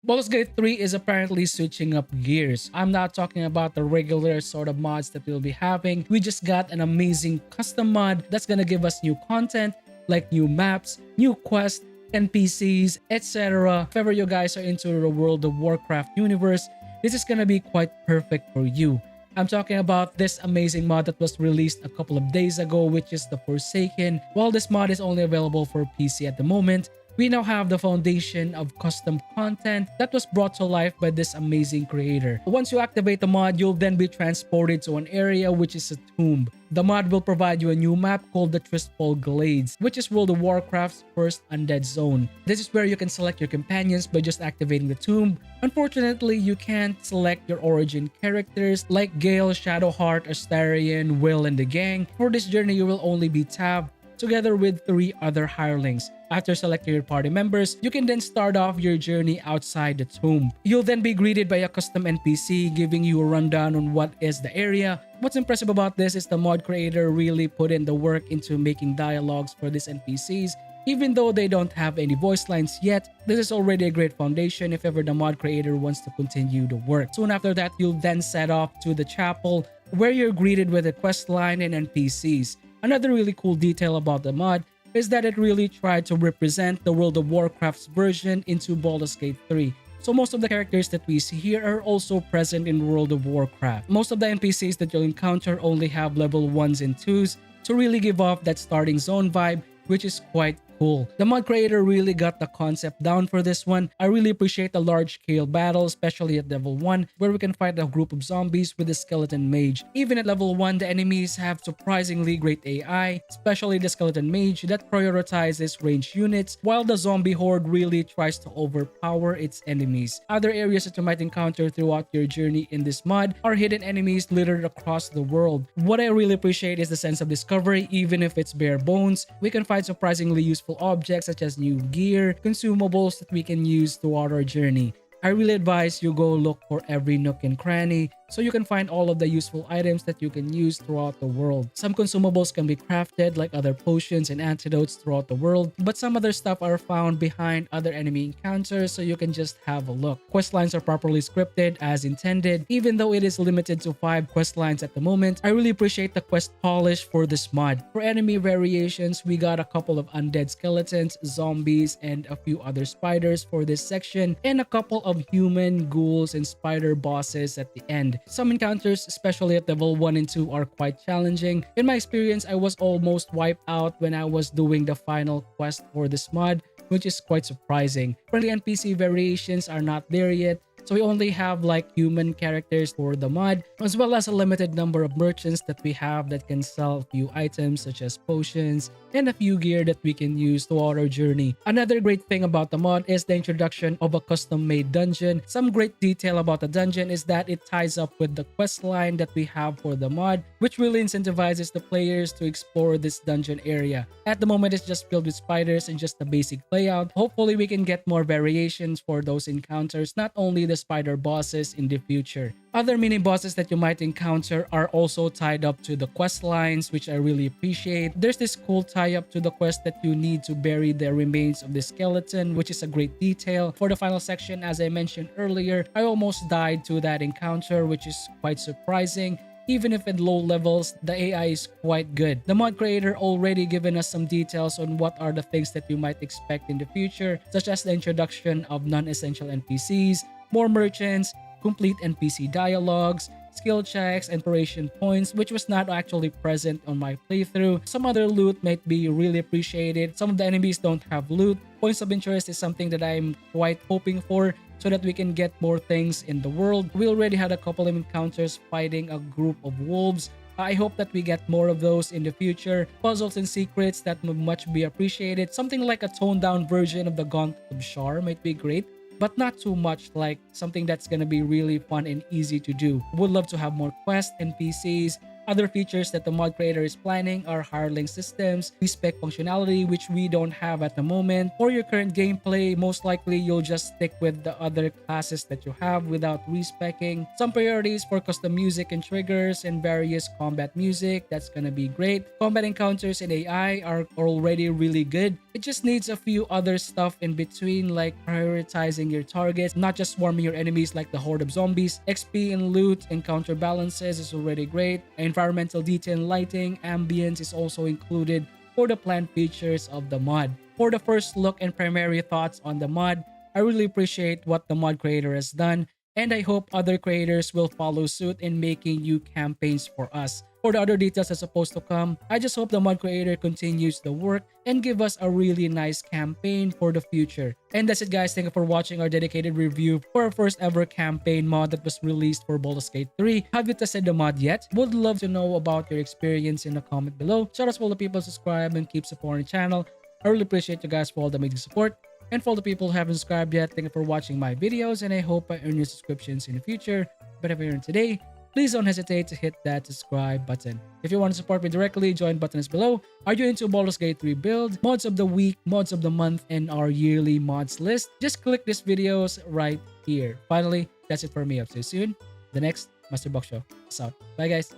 Baldur's Gate 3 is apparently switching up gears. I'm not talking about the regular sort of mods that we'll be having. We just got an amazing custom mod that's gonna give us new content, like new maps, new quests, NPCs, etc. If ever you guys are into the World of Warcraft universe, this is gonna be quite perfect for you. I'm talking about this amazing mod that was released a couple of days ago, which is the Forsaken. While this mod is only available for PC at the moment, we now have the foundation of custom content that was brought to life by this amazing creator. Once you activate the mod, you'll then be transported to an area which is a tomb. The mod will provide you a new map called the Tristfall Glades, which is World of Warcraft's first undead zone. This is where you can select your companions by just activating the tomb. Unfortunately, you can't select your origin characters like Gale, Shadowheart, Astarion, Will, and the gang. For this journey, you will only be Tav, together with 3 other hirelings. After selecting your party members, you can then start off your journey outside the tomb. You'll then be greeted by a custom NPC giving you a rundown on what is the area. What's impressive about this is the mod creator really put in the work into making dialogues for these NPCs. Even though they don't have any voice lines yet, this is already a great foundation if ever the mod creator wants to continue the work. Soon after that, you'll then set off to the chapel where you're greeted with a quest line and NPCs. Another really cool detail about the mod is that it really tried to represent the World of Warcraft's version into Baldur's Gate 3. So most of the characters that we see here are also present in World of Warcraft. Most of the NPCs that you'll encounter only have level 1s and 2s to really give off that starting zone vibe, which is quite cool. The mod creator really got the concept down for this one. I really appreciate the large scale battle, especially at level 1, where we can fight a group of zombies with a skeleton mage. Even at level 1, the enemies have surprisingly great AI, especially the skeleton mage that prioritizes ranged units, while the zombie horde really tries to overpower its enemies. Other areas that you might encounter throughout your journey in this mod are hidden enemies littered across the world. What I really appreciate is the sense of discovery. Even if it's bare bones, we can find surprisingly useful objects such as new gear, consumables that we can use throughout our journey. I really advise you go look for every nook and cranny so you can find all of the useful items that you can use throughout the world. Some consumables can be crafted like other potions and antidotes throughout the world, but some other stuff are found behind other enemy encounters so you can just have a look. Quest lines are properly scripted as intended, even though it is limited to 5 quest lines at the moment. I really appreciate the quest polish for this mod. For enemy variations, we got a couple of undead skeletons, zombies, and a few other spiders for this section, and a couple of human, ghouls, and spider bosses at the end. Some encounters, especially at level 1 and 2, are quite challenging. In my experience, I was almost wiped out when I was doing the final quest for this mod, which is quite surprising. Friendly NPC variations are not there yet, so we only have like human characters for the mod, as well as a limited number of merchants that we have that can sell a few items such as potions and a few gear that we can use throughout our journey. Another great thing about the mod is the introduction of a custom-made dungeon. Some great detail about the dungeon is that it ties up with the quest line that we have for the mod, which really incentivizes the players to explore this dungeon area. At the moment, it's just filled with spiders and just the basic layout. Hopefully, we can get more variations for those encounters, not only the spider bosses in the future. Other mini bosses that you might encounter are also tied up to the quest lines, which I really appreciate. There's this cool tie-up to the quest that you need to bury the remains of the skeleton, which is a great detail. For the final section, as I mentioned earlier, I almost died to that encounter, which is quite surprising. Even if at low levels, the AI is quite good. The mod creator already given us some details on what are the things that you might expect in the future, such as the introduction of non-essential NPCs, more merchants, complete NPC dialogues, skill checks, and operation points, which was not actually present on my playthrough. Some other loot might be really appreciated. Some of the enemies don't have loot. Points of interest is something that I'm quite hoping for, so that we can get more things in the world. We already had a couple of encounters fighting a group of wolves. I hope that we get more of those in the future. Puzzles and secrets that would much be appreciated. Something like a toned down version of the Gauntlet of Shar might be great, but not too much, like something that's gonna be really fun and easy to do. Would love to have more quests, NPCs, Other features that the mod creator is planning are higher link systems, respec functionality which we don't have at the moment. For your current gameplay, most likely you'll just stick with the other classes that you have without respecking. Some priorities for custom music and triggers and various combat music, that's gonna be great. Combat encounters and AI are already really good. It just needs a few other stuff in between, like prioritizing your targets, not just swarming your enemies like the horde of zombies. XP and loot and counterbalances is already great. Environmental detail and lighting, ambience is also included for the planned features of the mod. For the first look and primary thoughts on the mod, I really appreciate what the mod creator has done, and I hope other creators will follow suit in making new campaigns for us. For the other details that's supposed to come, I just hope the mod creator continues the work and give us a really nice campaign for the future. And that's it guys, thank you for watching our dedicated review for our first ever campaign mod that was released for Baldur's Gate 3. Have you tested the mod yet? Would love to know about your experience in the comment below. Shout out to all the people, subscribe and keep supporting the channel. I really appreciate you guys for all the amazing support. And for all the people who haven't subscribed yet, thank you for watching my videos and I hope I earn your subscriptions in the future. But if you're in today, please don't hesitate to hit that subscribe button. If you want to support me directly, join button is below. Are you into Baldur's Gate 3 build, mods of the week, mods of the month, and our yearly mods list? Just click these videos right here. Finally, that's it for me. I'll see you soon. The next Master Box Show. Peace out. Bye guys.